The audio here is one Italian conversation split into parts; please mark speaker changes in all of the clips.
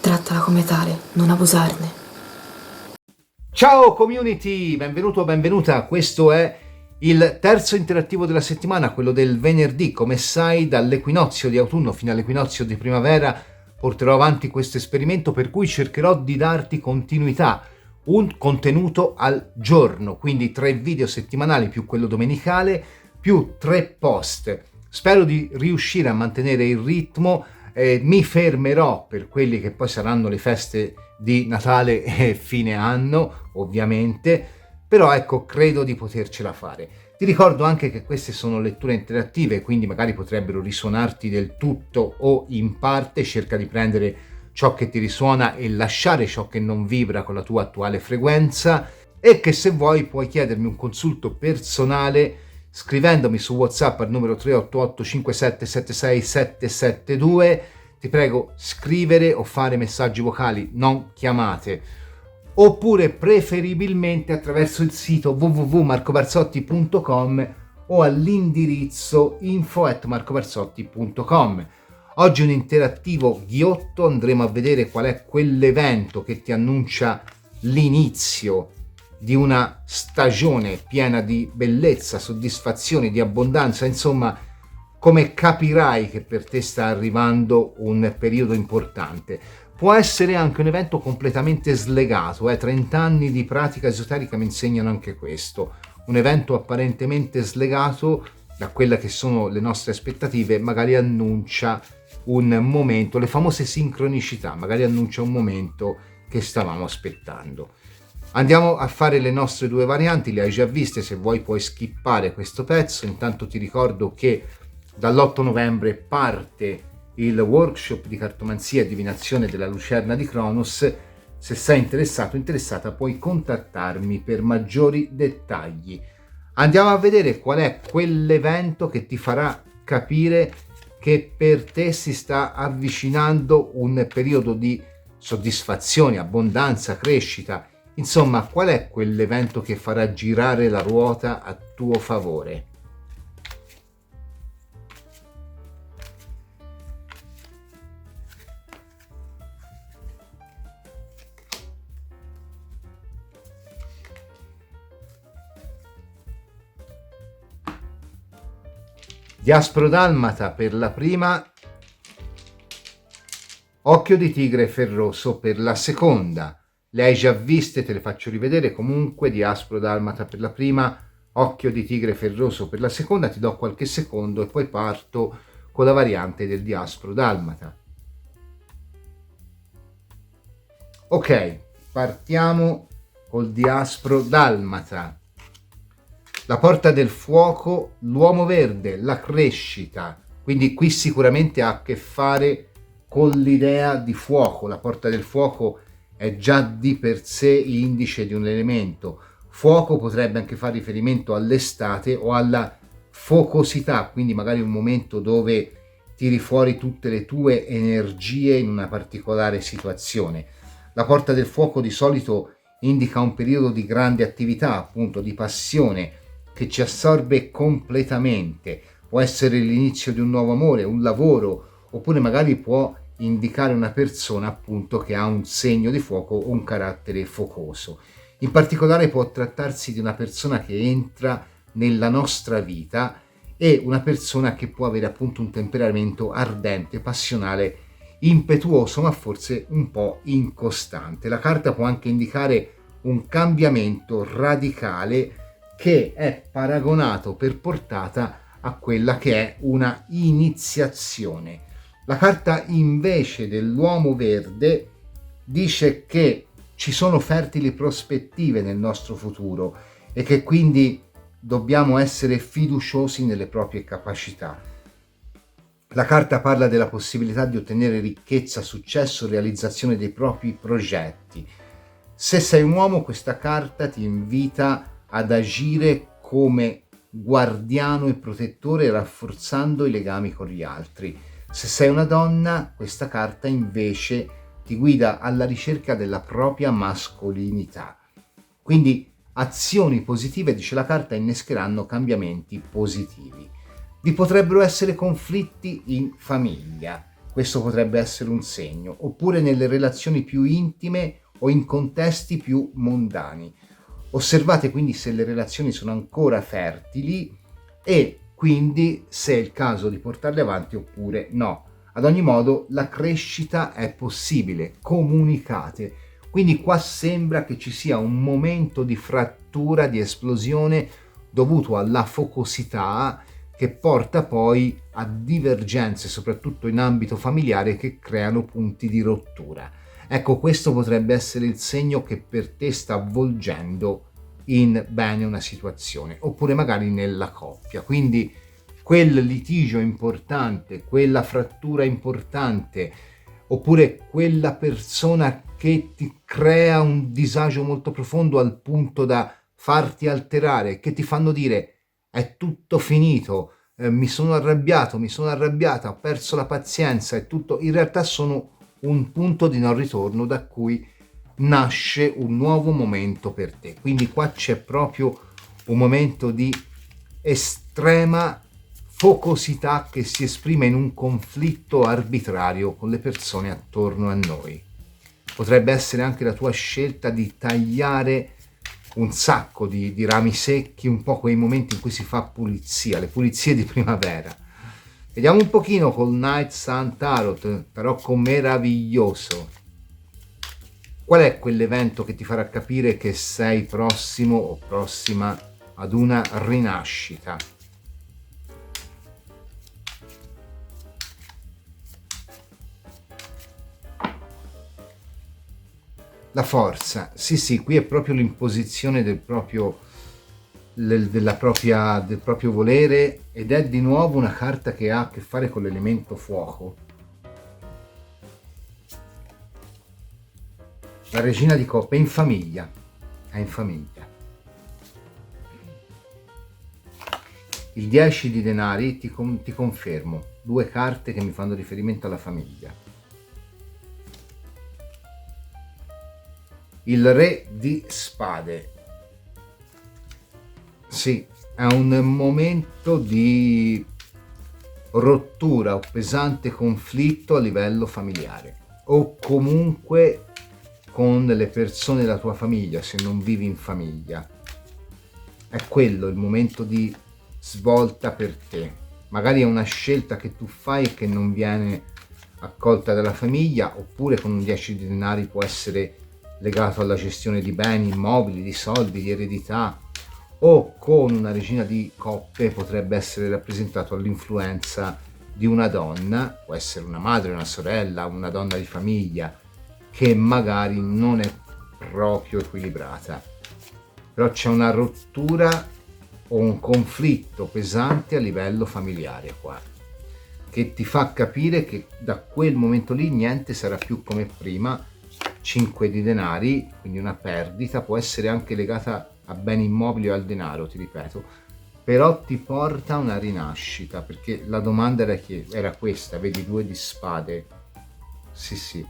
Speaker 1: Trattala come tale, non abusarne.
Speaker 2: Ciao community, benvenuto o benvenuta. Questo è il terzo interattivo della settimana, quello del venerdì. Come sai, dall'equinozio di autunno fino all'equinozio di primavera porterò avanti questo esperimento per cui cercherò di darti continuità, un contenuto al giorno, quindi 3 video settimanali più quello domenicale, più 3 post. Spero di riuscire a mantenere il ritmo. Mi fermerò per quelli che poi saranno le feste di Natale e fine anno, ovviamente, però ecco, credo di potercela fare. Ti ricordo anche che queste sono letture interattive, quindi magari potrebbero risuonarti del tutto o in parte. Cerca di prendere ciò che ti risuona e lasciare ciò che non vibra con la tua attuale frequenza, e che se vuoi puoi chiedermi un consulto personale scrivendomi su WhatsApp al numero 388 5776 772. Ti prego, scrivere o fare messaggi vocali, non chiamate, oppure preferibilmente attraverso il sito www.marcobarzotti.com o all'indirizzo info@marcobarzotti.com. Oggi un interattivo ghiotto, andremo a vedere qual è quell'evento che ti annuncia l'inizio di una stagione piena di bellezza, soddisfazione, di abbondanza. Insomma, come capirai che per te sta arrivando un periodo importante. Può essere anche un evento completamente slegato, 30 anni di pratica esoterica mi insegnano anche questo. Un evento apparentemente slegato da quelle che sono le nostre aspettative magari annuncia un momento, le famose sincronicità, magari annuncia un momento che stavamo aspettando. Andiamo a fare le nostre 2 varianti, le hai già viste, se vuoi puoi skippare questo pezzo. Intanto ti ricordo che dall'8 novembre parte il workshop di cartomanzia e divinazione della Lucerna di Cronos. Se sei interessato o interessata puoi contattarmi per maggiori dettagli. Andiamo a vedere qual è quell'evento che ti farà capire che per te si sta avvicinando un periodo di soddisfazione, abbondanza, crescita. Insomma, qual è quell'evento che farà girare la ruota a tuo favore? Diaspro Dalmata per la prima, Occhio di Tigre Ferroso per la seconda. Le hai già viste, te le faccio rivedere. Comunque, Diaspro Dalmata per la prima, Occhio di Tigre Ferroso per la seconda. Ti do qualche secondo e poi parto con la variante del Diaspro Dalmata. Ok, partiamo col Diaspro Dalmata. La porta del fuoco, l'uomo verde, la crescita. Quindi qui sicuramente ha a che fare con l'idea di fuoco. La porta del fuoco è già di per sé indice di un elemento. Fuoco potrebbe anche fare riferimento all'estate o alla focosità, quindi magari un momento dove tiri fuori tutte le tue energie in una particolare situazione. La porta del fuoco di solito indica un periodo di grande attività, appunto di passione, che ci assorbe completamente. Può essere l'inizio di un nuovo amore, un lavoro, oppure magari può indicare una persona appunto che ha un segno di fuoco o un carattere focoso. In particolare può trattarsi di una persona che entra nella nostra vita e una persona che può avere appunto un temperamento ardente, passionale, impetuoso, ma forse un po' incostante. La carta può anche indicare un cambiamento radicale che è paragonato per portata a quella che è una iniziazione. La carta invece dell'uomo verde dice che ci sono fertili prospettive nel nostro futuro e che quindi dobbiamo essere fiduciosi nelle proprie capacità. La carta parla della possibilità di ottenere ricchezza, successo, realizzazione dei propri progetti. Se sei un uomo, questa carta ti invita ad agire come guardiano e protettore, rafforzando i legami con gli altri. Se sei una donna, questa carta invece ti guida alla ricerca della propria mascolinità. Quindi azioni positive, dice la carta, innescheranno cambiamenti positivi. Vi potrebbero essere conflitti in famiglia, questo potrebbe essere un segno, oppure nelle relazioni più intime o in contesti più mondani. Osservate quindi se le relazioni sono ancora fertili e quindi se è il caso di portarle avanti oppure no. Ad ogni modo la crescita è possibile, comunicate. Quindi qua sembra che ci sia un momento di frattura, di esplosione dovuto alla focosità che porta poi a divergenze, soprattutto in ambito familiare, che creano punti di rottura. Ecco, questo potrebbe essere il segno che per te sta avvolgendo in bene una situazione, oppure magari nella coppia. Quindi quel litigio importante, quella frattura importante, oppure quella persona che ti crea un disagio molto profondo al punto da farti alterare, che ti fanno dire è tutto finito, mi sono arrabbiato, mi sono arrabbiata, ho perso la pazienza, è tutto, in realtà sono un punto di non ritorno da cui nasce un nuovo momento per te. Quindi qua c'è proprio un momento di estrema focosità che si esprime in un conflitto arbitrario con le persone attorno a noi. Potrebbe essere anche la tua scelta di tagliare un sacco di rami secchi, un po' quei momenti in cui si fa pulizia, le pulizie di primavera. Vediamo un pochino col Night Sun Tarot, tarocco meraviglioso. Qual è quell'evento che ti farà capire che sei prossimo o prossima ad una rinascita? La forza, sì, qui è proprio l'imposizione del proprio volere, ed è di nuovo una carta che ha a che fare con l'elemento fuoco. La regina di coppe è in famiglia, Il 10 di denari, ti confermo, 2 carte che mi fanno riferimento alla famiglia. Il re di spade. Sì, è un momento di rottura o pesante conflitto a livello familiare, o comunque con le persone della tua famiglia, se non vivi in famiglia. È quello il momento di svolta per te. Magari è una scelta che tu fai e che non viene accolta dalla famiglia, oppure con un 10 di denari può essere legato alla gestione di beni, immobili, di soldi, di eredità, o con una regina di coppe potrebbe essere rappresentato all'influenza di una donna, può essere una madre, una sorella, una donna di famiglia, che magari non è proprio equilibrata, però c'è una rottura o un conflitto pesante a livello familiare qua, che ti fa capire che da quel momento lì niente sarà più come prima. 5 di denari, quindi una perdita, può essere anche legata a beni immobili o al denaro, ti ripeto, però ti porta a una rinascita, perché la domanda era questa, vedi 2 di spade, sì.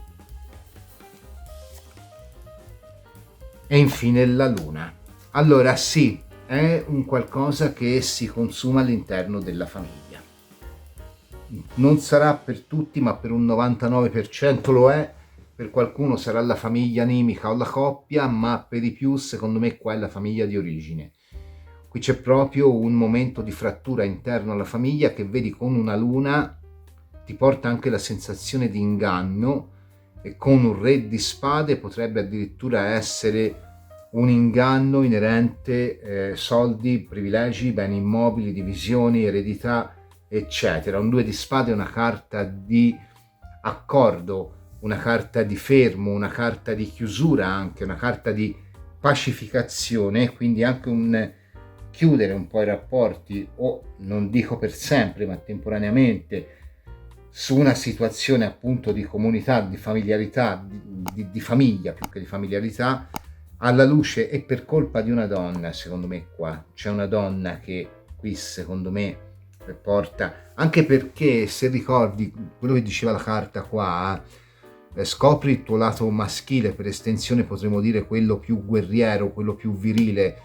Speaker 2: E infine la luna. Allora sì, è un qualcosa che si consuma all'interno della famiglia. Non sarà per tutti, ma per un 99% lo è. Per qualcuno sarà la famiglia animica o la coppia, ma per i più secondo me qua è la famiglia di origine. Qui c'è proprio un momento di frattura interno alla famiglia che vedi con una luna, ti porta anche la sensazione di inganno, e con un re di spade potrebbe addirittura essere un inganno inerente soldi, privilegi, beni immobili, divisioni, eredità, eccetera. Un 2 di spade è una carta di accordo, una carta di fermo, una carta di chiusura, anche una carta di pacificazione, quindi anche un chiudere un po' i rapporti, o non dico per sempre, ma temporaneamente, su una situazione appunto di comunità, di familiarità, di famiglia più che di familiarità, alla luce e per colpa di una donna. Secondo me qua c'è una donna che qui secondo me porta, anche perché se ricordi quello che diceva la carta qua, scopri il tuo lato maschile, per estensione potremmo dire quello più guerriero, quello più virile,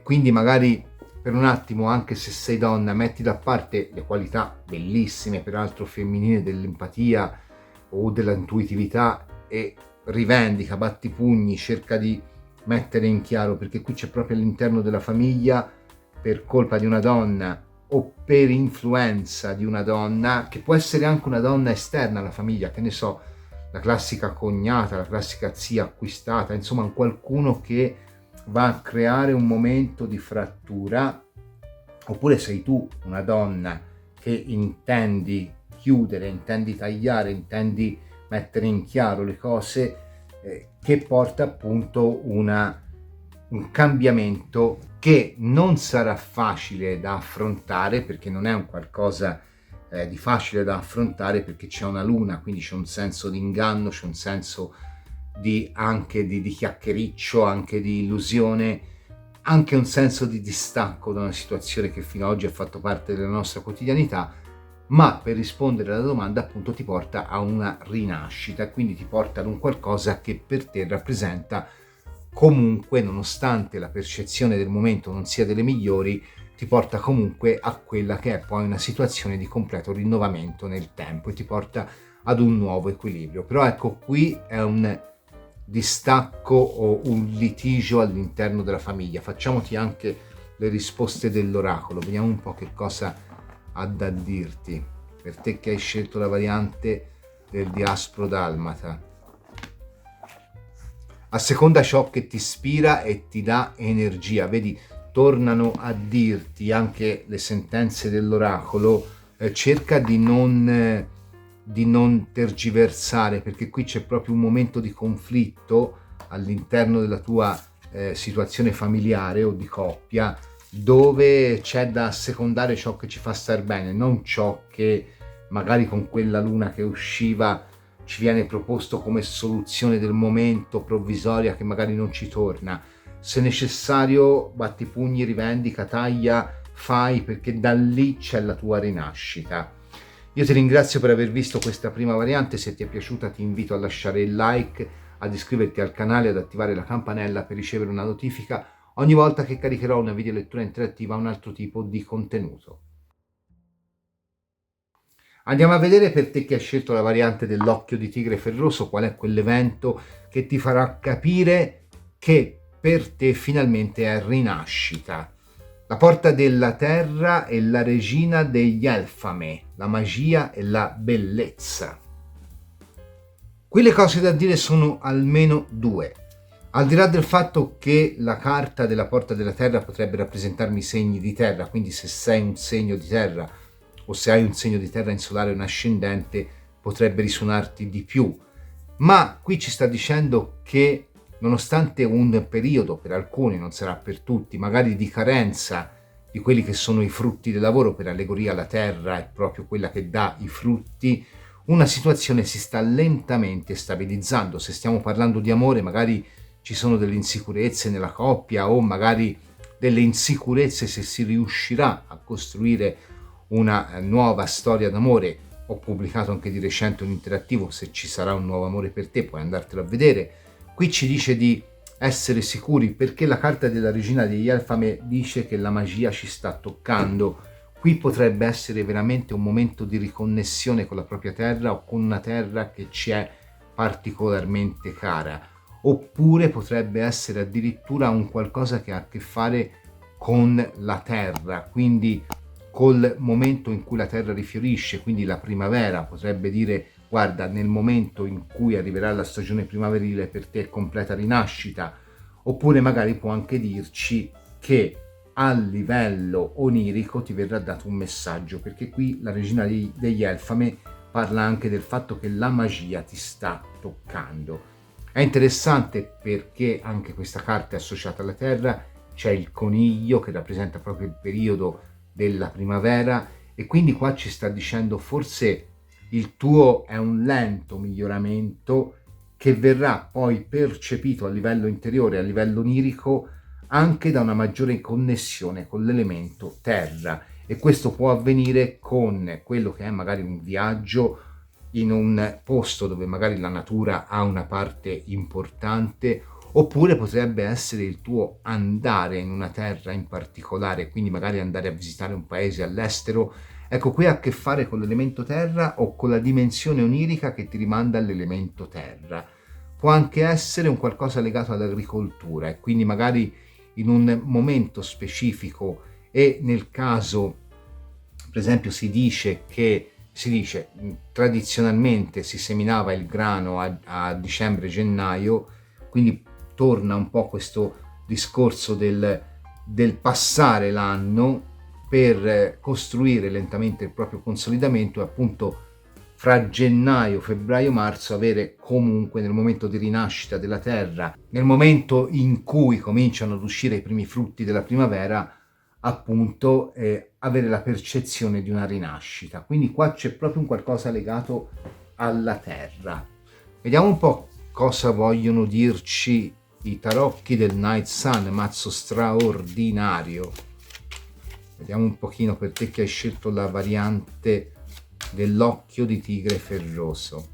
Speaker 2: quindi magari per un attimo, anche se sei donna, metti da parte le qualità bellissime, peraltro femminili, dell'empatia o dell'intuitività e rivendica, batti i pugni, cerca di mettere in chiaro, perché qui c'è proprio all'interno della famiglia, per colpa di una donna o per influenza di una donna, che può essere anche una donna esterna alla famiglia, che ne so, la classica cognata, la classica zia acquistata, insomma un qualcuno che va a creare un momento di frattura, oppure sei tu una donna che intendi chiudere, intendi tagliare, intendi mettere in chiaro le cose, che porta appunto un cambiamento che non sarà facile da affrontare, perché non è un qualcosa di facile da affrontare, perché c'è una luna, quindi c'è un senso di inganno, c'è un senso anche di chiacchiericcio, anche di illusione, anche un senso di distacco da una situazione che fino ad oggi ha fatto parte della nostra quotidianità, ma per rispondere alla domanda appunto ti porta a una rinascita, quindi ti porta ad un qualcosa che per te rappresenta comunque, nonostante la percezione del momento non sia delle migliori, ti porta comunque a quella che è poi una situazione di completo rinnovamento nel tempo e ti porta ad un nuovo equilibrio. Però ecco, qui è un distacco o un litigio all'interno della famiglia. Facciamoti anche le risposte dell'oracolo, vediamo un po' che cosa ha da dirti per te che hai scelto la variante del Diaspro Dalmata. Asseconda ciò che ti ispira e ti dà energia. Vedi, tornano a dirti anche le sentenze dell'oracolo, cerca di non tergiversare, perché qui c'è proprio un momento di conflitto all'interno della tua situazione familiare o di coppia, dove c'è da assecondare ciò che ci fa star bene, non ciò che magari con quella luna che usciva ci viene proposto come soluzione del momento provvisoria che magari non ci torna. Se necessario batti i pugni, rivendica, taglia, fai, perché da lì c'è la tua rinascita. Io ti ringrazio per aver visto questa prima variante. Se ti è piaciuta ti invito a lasciare il like, ad iscriverti al canale, ad attivare la campanella per ricevere una notifica ogni volta che caricherò una video lettura interattiva o un altro tipo di contenuto. Andiamo a vedere per te che hai scelto la variante dell'occhio di tigre ferroso, qual è quell'evento che ti farà capire che per te finalmente è rinascita. La porta della terra è la regina degli Elfame, la magia e la bellezza. Qui le cose da dire sono almeno due. Al di là del fatto che la carta della porta della terra potrebbe rappresentarmi segni di terra, quindi se sei un segno di terra o se hai un segno di terra in solare o in ascendente potrebbe risuonarti di più. Ma qui ci sta dicendo che nonostante un periodo, per alcuni non sarà per tutti, magari di carenza di quelli che sono i frutti del lavoro, per allegoria la terra è proprio quella che dà i frutti, una situazione si sta lentamente stabilizzando. Se stiamo parlando di amore, magari ci sono delle insicurezze nella coppia o magari delle insicurezze se si riuscirà a costruire una nuova storia d'amore. Ho pubblicato anche di recente un interattivo, se ci sarà un nuovo amore per te puoi andartelo a vedere. Qui ci dice di essere sicuri, perché la carta della regina degli Elfame dice che la magia ci sta toccando. Qui potrebbe essere veramente un momento di riconnessione con la propria terra o con una terra che ci è particolarmente cara, oppure potrebbe essere addirittura un qualcosa che ha a che fare con la terra, quindi col momento in cui la terra rifiorisce, quindi la primavera. Potrebbe dire: guarda, nel momento in cui arriverà la stagione primaverile per te è completa rinascita. Oppure magari può anche dirci che a livello onirico ti verrà dato un messaggio, perché qui la regina degli Elfame parla anche del fatto che la magia ti sta toccando. È interessante perché anche questa carta è associata alla terra, c'è il coniglio che rappresenta proprio il periodo della primavera, e quindi qua ci sta dicendo forse il tuo è un lento miglioramento che verrà poi percepito a livello interiore, a livello onirico, anche da una maggiore connessione con l'elemento terra, e questo può avvenire con quello che è magari un viaggio in un posto dove magari la natura ha una parte importante, oppure potrebbe essere il tuo andare in una terra in particolare, quindi magari andare a visitare un paese all'estero. Ecco, qui ha a che fare con l'elemento terra o con la dimensione onirica che ti rimanda all'elemento terra. Può anche essere un qualcosa legato all'agricoltura e quindi magari in un momento specifico, e nel caso, per esempio, si dice tradizionalmente si seminava il grano a dicembre-gennaio, quindi torna un po' questo discorso del passare l'anno per costruire lentamente il proprio consolidamento e appunto fra gennaio, febbraio, marzo avere comunque, nel momento di rinascita della terra, nel momento in cui cominciano ad uscire i primi frutti della primavera, appunto avere la percezione di una rinascita. Quindi qua c'è proprio un qualcosa legato alla terra. Vediamo un po' cosa vogliono dirci i tarocchi del Night Sun, mazzo straordinario. Vediamo un pochino per te che hai scelto la variante dell'occhio di tigre ferroso.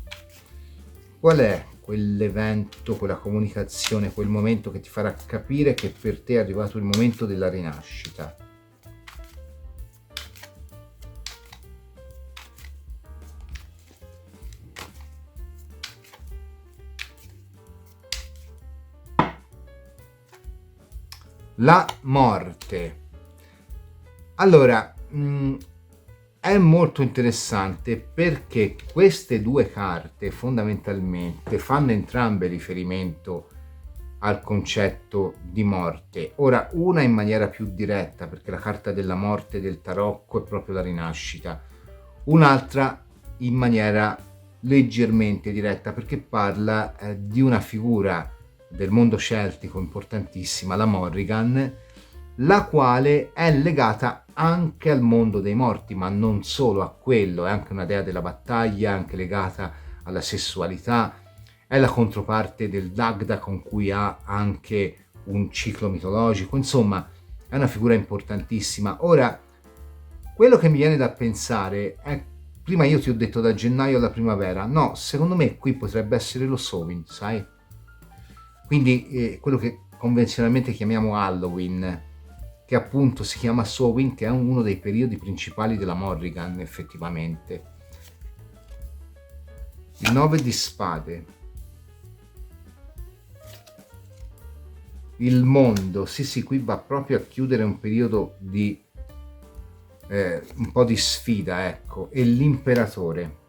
Speaker 2: Qual è quell'evento, quella comunicazione, quel momento che ti farà capire che per te è arrivato il momento della rinascita? La morte. Allora, è molto interessante perché queste due carte fondamentalmente fanno entrambe riferimento al concetto di morte. Ora, una in maniera più diretta, perché la carta della morte del tarocco è proprio la rinascita, un'altra in maniera leggermente diretta, perché parla di una figura del mondo celtico importantissima, la Morrigan, la quale è legata anche al mondo dei morti, ma non solo a quello, è anche una dea della battaglia, anche legata alla sessualità, è la controparte del Dagda con cui ha anche un ciclo mitologico, insomma è una figura importantissima. Ora, quello che mi viene da pensare è, prima io ti ho detto da gennaio alla primavera, no, secondo me qui potrebbe essere lo Samhain, sai? Quindi quello che convenzionalmente chiamiamo Halloween, che appunto si chiama Samhain, che è uno dei periodi principali della Morrigan effettivamente. Il 9 di spade, il mondo, sì, qui va proprio a chiudere un periodo di un po' di sfida, ecco, e l'imperatore.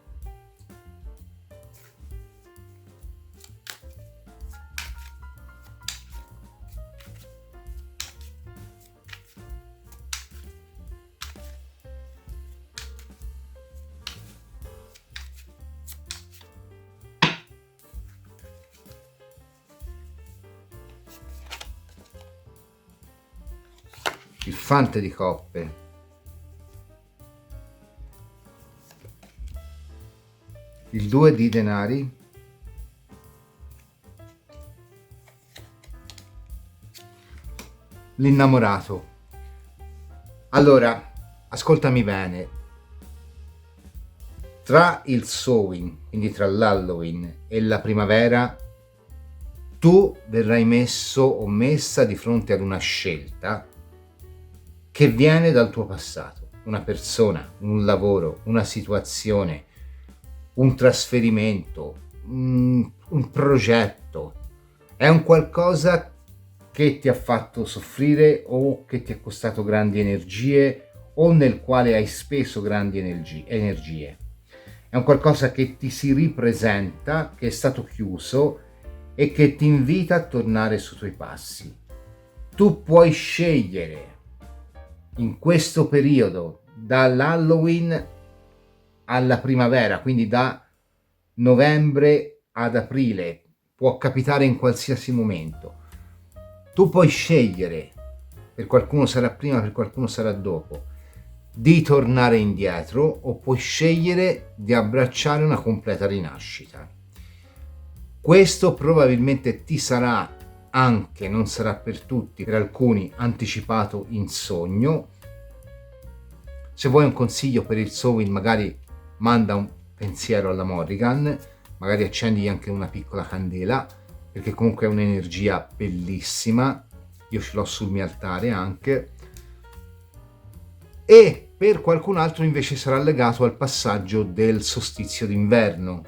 Speaker 2: Il fante di coppe, il 2 di denari, l'innamorato. Allora, ascoltami bene, tra il Samhain, quindi tra l'Halloween e la primavera, tu verrai messo o messa di fronte ad una scelta che viene dal tuo passato, una persona, un lavoro, una situazione, un trasferimento, un progetto. È un qualcosa che ti ha fatto soffrire o che ti è costato grandi energie o nel quale hai speso grandi energie. È un qualcosa che ti si ripresenta, che è stato chiuso e che ti invita a tornare sui tuoi passi. Tu puoi scegliere in questo periodo, dall'Halloween alla primavera, quindi da novembre ad aprile, può capitare in qualsiasi momento. Tu puoi scegliere, per qualcuno sarà prima, per qualcuno sarà dopo, di tornare indietro o puoi scegliere di abbracciare una completa rinascita. Questo probabilmente ti sarà anche, non sarà per tutti, per alcuni anticipato in sogno. Se vuoi un consiglio per il Samhain, magari manda un pensiero alla Morrigan, magari accendi anche una piccola candela, perché comunque è un'energia bellissima, io ce l'ho sul mio altare anche, e per qualcun altro invece sarà legato al passaggio del solstizio d'inverno.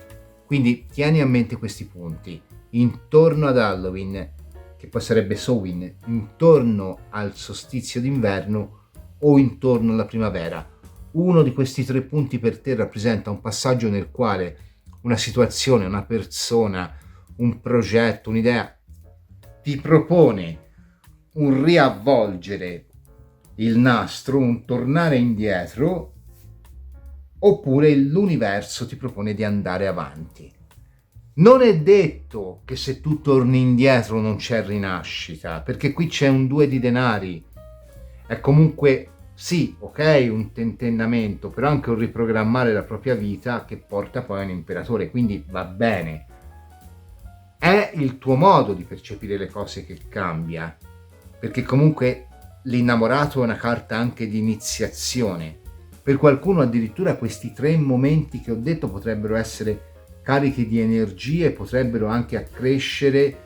Speaker 2: Quindi tieni a mente questi punti. Intorno ad Halloween, che poi sarebbe Samhain, intorno al solstizio d'inverno o intorno alla primavera. Uno di questi 3 punti per te rappresenta un passaggio nel quale una situazione, una persona, un progetto, un'idea ti propone un riavvolgere il nastro, un tornare indietro, oppure l'universo ti propone di andare avanti. Non è detto che se tu torni indietro non c'è rinascita, perché qui c'è un 2 di denari. È comunque, sì, ok, un tentennamento, però anche un riprogrammare la propria vita che porta poi a un imperatore, quindi va bene. È il tuo modo di percepire le cose che cambia, perché comunque l'innamorato è una carta anche di iniziazione. Per qualcuno addirittura questi 3 momenti che ho detto potrebbero essere carichi di energie, potrebbero anche accrescere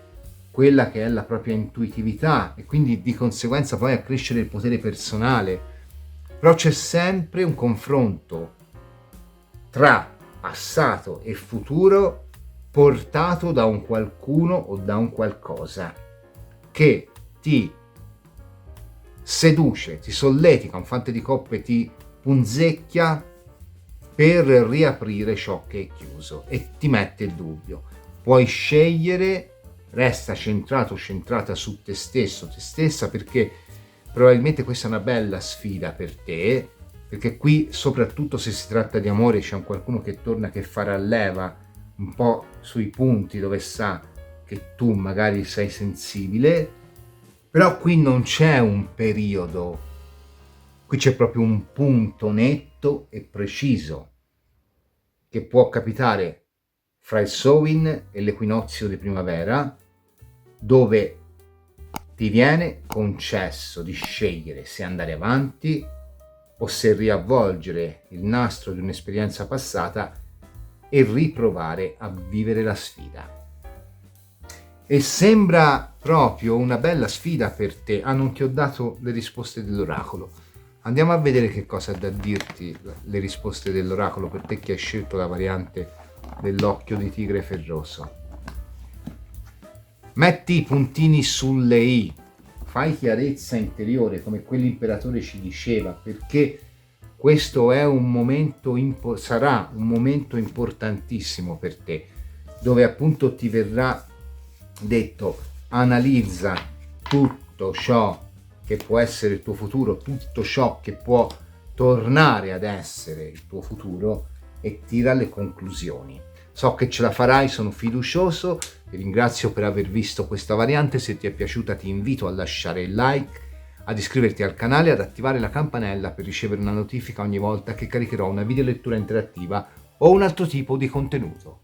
Speaker 2: quella che è la propria intuitività e quindi di conseguenza poi accrescere il potere personale. Però c'è sempre un confronto tra passato e futuro portato da un qualcuno o da un qualcosa che ti seduce, ti solletica, un fante di coppe ti punzecchia per riaprire ciò che è chiuso e ti mette il dubbio. Puoi scegliere, resta centrato, centrata su te stesso, te stessa, perché probabilmente questa è una bella sfida per te, perché qui soprattutto se si tratta di amore c'è un qualcuno che torna, che farà leva un po' sui punti dove sa che tu magari sei sensibile, però qui non c'è un periodo, qui c'è proprio un punto netto e preciso che può capitare fra il Samhain e l'equinozio di primavera, dove ti viene concesso di scegliere se andare avanti o se riavvolgere il nastro di un'esperienza passata e riprovare a vivere la sfida. E sembra proprio una bella sfida per te. Non ti ho dato le risposte dell'oracolo. Andiamo a vedere che cosa ha da dirti le risposte dell'oracolo per te che hai scelto la variante dell'occhio di tigre ferroso. Metti i puntini sulle i, fai chiarezza interiore come quell'imperatore ci diceva, perché questo è un momento sarà un momento importantissimo per te, dove appunto ti verrà detto: analizza tutto ciò che può essere il tuo futuro, tutto ciò che può tornare ad essere il tuo futuro e tira le conclusioni. So che ce la farai, sono fiducioso, ti ringrazio per aver visto questa variante. Se ti è piaciuta ti invito a lasciare il like, ad iscriverti al canale, ad attivare la campanella per ricevere una notifica ogni volta che caricherò una videolettura interattiva o un altro tipo di contenuto.